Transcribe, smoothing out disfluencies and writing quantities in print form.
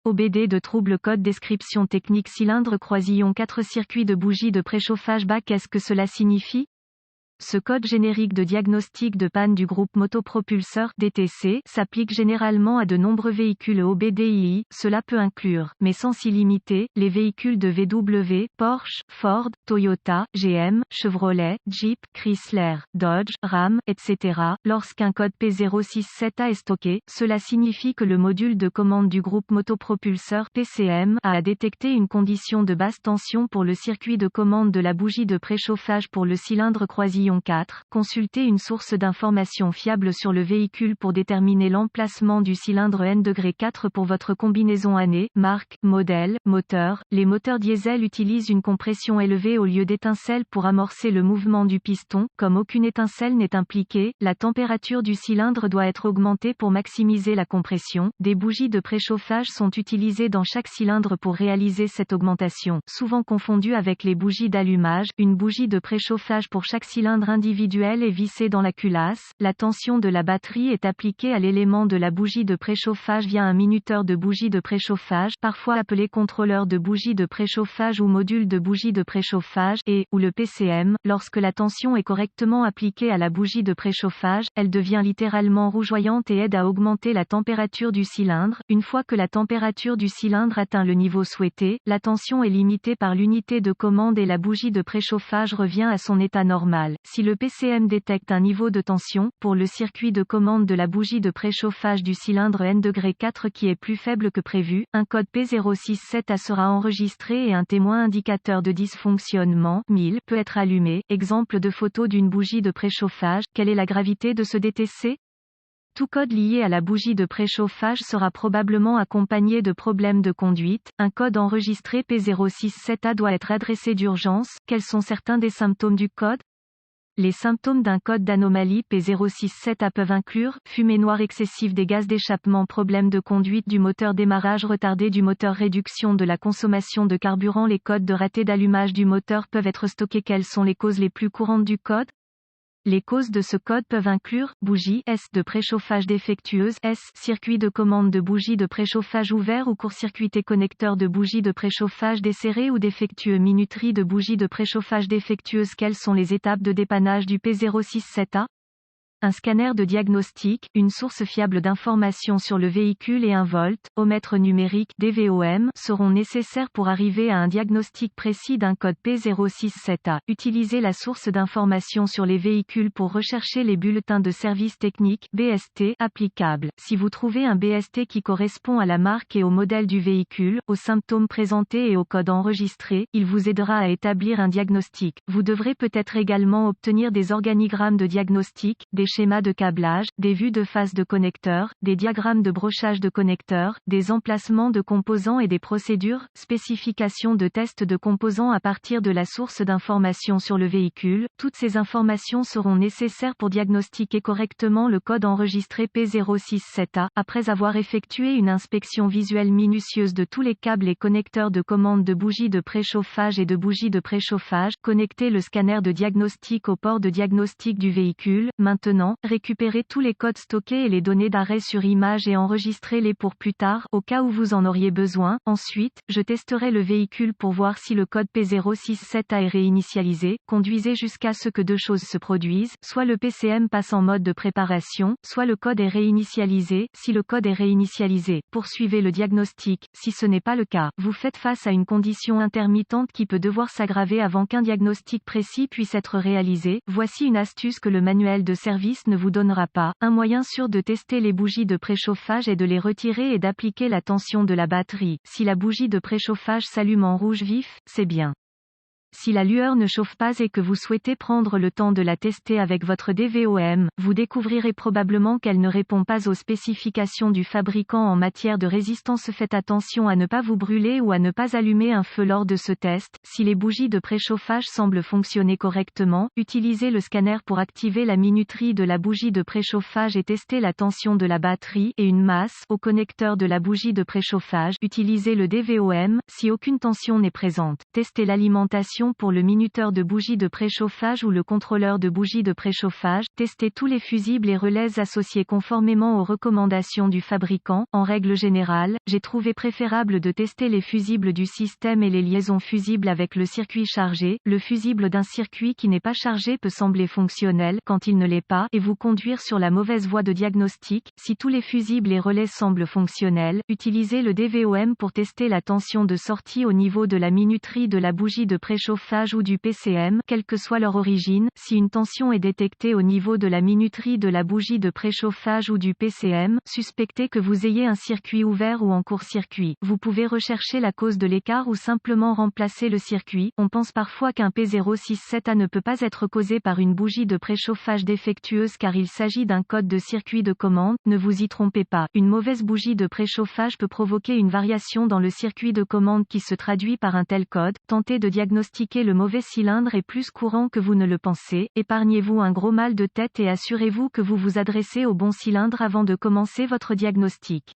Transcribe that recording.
OBD de trouble code description technique cylindre croisillon 4 circuits de bougie de préchauffage bas. Qu'est-ce que cela signifie? Ce code générique de diagnostic de panne du groupe motopropulseur DTC s'applique généralement à de nombreux véhicules OBDII, cela peut inclure, mais sans s'y limiter, les véhicules de VW, Porsche, Ford, Toyota, GM, Chevrolet, Jeep, Chrysler, Dodge, Ram, etc. Lorsqu'un code P067A est stocké, cela signifie que le module de commande du groupe motopropulseur PCM a détecté une condition de basse tension pour le circuit de commande de la bougie de préchauffage pour le cylindre croisillon 4, consultez une source d'information fiable sur le véhicule pour déterminer l'emplacement du cylindre N°4 pour votre combinaison année, marque, modèle, moteur. Les moteurs diesel utilisent une compression élevée au lieu d'étincelles pour amorcer le mouvement du piston. Comme aucune étincelle n'est impliquée, la température du cylindre doit être augmentée pour maximiser la compression. Des bougies de préchauffage sont utilisées dans chaque cylindre pour réaliser cette augmentation, souvent confondues avec les bougies d'allumage. Une bougie de préchauffage pour chaque cylindre individuel est vissée dans la culasse. La tension de la batterie est appliquée à l'élément de la bougie de préchauffage via un minuteur de bougie de préchauffage, parfois appelé contrôleur de bougie de préchauffage ou module de bougie de préchauffage, ou le PCM. Lorsque la tension est correctement appliquée à la bougie de préchauffage, elle devient littéralement rougeoyante et aide à augmenter la température du cylindre. Une fois que la température du cylindre atteint le niveau souhaité, la tension est limitée par l'unité de commande et la bougie de préchauffage revient à son état normal. Si le PCM détecte un niveau de tension, pour le circuit de commande de la bougie de préchauffage du cylindre N°4 qui est plus faible que prévu, un code P067A sera enregistré et un témoin indicateur de dysfonctionnement, 1000, peut être allumé. Exemple de photo d'une bougie de préchauffage. Quelle est la gravité de ce DTC? Tout code lié à la bougie de préchauffage sera probablement accompagné de problèmes de conduite. Un code enregistré P067A doit être adressé d'urgence. Quels sont certains des symptômes du code? Les symptômes d'un code d'anomalie P067A peuvent inclure fumée noire excessive des gaz d'échappement, problème de conduite du moteur, démarrage retardé du moteur, réduction de la consommation de carburant. Les codes de raté d'allumage du moteur peuvent être stockés. Quelles sont les causes les plus courantes du code? Les causes de ce code peuvent inclure bougie de préchauffage défectueuse, circuit de commande de bougie de préchauffage ouvert ou court-circuité, connecteur de bougie de préchauffage desserré ou défectueux, minuterie de bougie de préchauffage défectueuse. Quelles sont les étapes de dépannage du P067A? Un scanner de diagnostic, une source fiable d'informations sur le véhicule et un voltmètre numérique DVOM seront nécessaires pour arriver à un diagnostic précis d'un code P067A. Utilisez la source d'informations sur les véhicules pour rechercher les bulletins de service technique BST applicables. Si vous trouvez un BST qui correspond à la marque et au modèle du véhicule, aux symptômes présentés et au code enregistré, il vous aidera à établir un diagnostic. Vous devrez peut-être également obtenir des organigrammes de diagnostic, des schémas de câblage, des vues de face de connecteurs, des diagrammes de brochage de connecteurs, des emplacements de composants et des procédures, spécifications de tests de composants à partir de la source d'informations sur le véhicule. Toutes ces informations seront nécessaires pour diagnostiquer correctement le code enregistré P067A. Après avoir effectué une inspection visuelle minutieuse de tous les câbles et connecteurs de commande de bougies de préchauffage et de bougies de préchauffage, connectez le scanner de diagnostic au port de diagnostic du véhicule. Maintenant, récupérez tous les codes stockés et les données d'arrêt sur image et enregistrez-les pour plus tard, au cas où vous en auriez besoin. Ensuite, je testerai le véhicule pour voir si le code P067A est réinitialisé. Conduisez jusqu'à ce que deux choses se produisent, soit le PCM passe en mode de préparation, soit le code est réinitialisé. Si le code est réinitialisé, poursuivez le diagnostic. Si ce n'est pas le cas, vous faites face à une condition intermittente qui peut devoir s'aggraver avant qu'un diagnostic précis puisse être réalisé. Voici une astuce que le manuel de service ne vous donnera pas. Un moyen sûr de tester les bougies de préchauffage est de les retirer et d'appliquer la tension de la batterie. Si la bougie de préchauffage s'allume en rouge vif, c'est bien. Si la lueur ne chauffe pas et que vous souhaitez prendre le temps de la tester avec votre DVOM, vous découvrirez probablement qu'elle ne répond pas aux spécifications du fabricant en matière de résistance. Faites attention à ne pas vous brûler ou à ne pas allumer un feu lors de ce test. Si les bougies de préchauffage semblent fonctionner correctement, utilisez le scanner pour activer la minuterie de la bougie de préchauffage et tester la tension de la batterie et une masse au connecteur de la bougie de préchauffage. Utilisez le DVOM. Si aucune tension n'est présente, testez l'alimentation tension pour le minuteur de bougie de préchauffage ou le contrôleur de bougie de préchauffage. Testez tous les fusibles et relais associés conformément aux recommandations du fabricant. En règle générale, j'ai trouvé préférable de tester les fusibles du système et les liaisons fusibles avec le circuit chargé. Le fusible d'un circuit qui n'est pas chargé peut sembler fonctionnel quand il ne l'est pas et vous conduire sur la mauvaise voie de diagnostic. Si tous les fusibles et relais semblent fonctionnels, utilisez le DVOM pour tester la tension de sortie au niveau de la minuterie de la bougie de préchauffage ou du PCM, quelle que soit leur origine. Si une tension est détectée au niveau de la minuterie de la bougie de préchauffage ou du PCM, suspectez que vous ayez un circuit ouvert ou en court-circuit. Vous pouvez rechercher la cause de l'écart ou simplement remplacer le circuit. On pense parfois qu'un P067A ne peut pas être causé par une bougie de préchauffage défectueuse car il s'agit d'un code de circuit de commande. Ne vous y trompez pas. Une mauvaise bougie de préchauffage peut provoquer une variation dans le circuit de commande qui se traduit par un tel code. Tenter de diagnostiquer le mauvais cylindre est plus courant que vous ne le pensez. Épargnez-vous un gros mal de tête et assurez-vous que vous vous adressez au bon cylindre avant de commencer votre diagnostic.